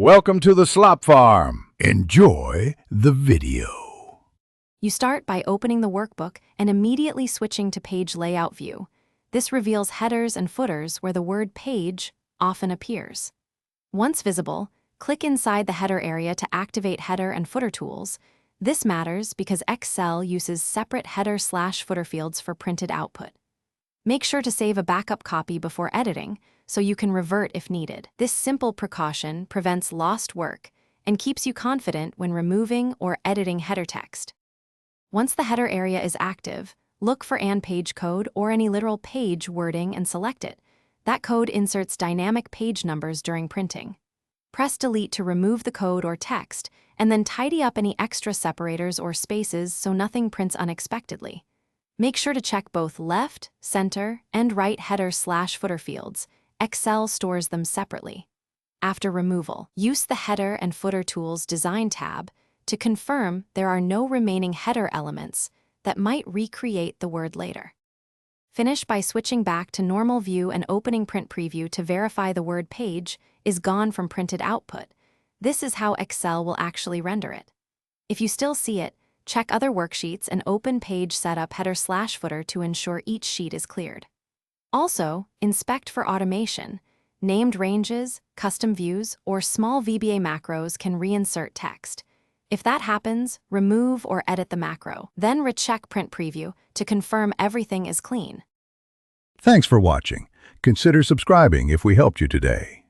Welcome to the Slop Farm. Enjoy the video. You start by opening the workbook and immediately switching to Page Layout View. This reveals headers and footers where the word page often appears. Once visible, click inside the header area to activate header and footer tools. This matters because Excel uses separate header/footer fields for printed output. Make sure to save a backup copy before editing so you can revert if needed. This simple precaution prevents lost work and keeps you confident when removing or editing header text. Once the header area is active, look for an page code or any literal page wording and select it. That code inserts dynamic page numbers during printing. Press Delete to remove the code or text, and then tidy up any extra separators or spaces so nothing prints unexpectedly. Make sure to check both left, center, and right header/footer fields. Excel stores them separately. After removal, use the Header and Footer Tools Design tab to confirm there are no remaining header elements that might recreate the word later. Finish by switching back to normal view and opening Print Preview to verify the word page is gone from printed output. This is how Excel will actually render it. If you still see it, check other worksheets and open Page Setup Header/Footer to ensure each sheet is cleared. Also, inspect for automation. Named ranges, custom views, or small VBA macros can reinsert text. If that happens, remove or edit the macro. Then recheck Print Preview to confirm everything is clean. Thanks for watching. Consider subscribing if we helped you today.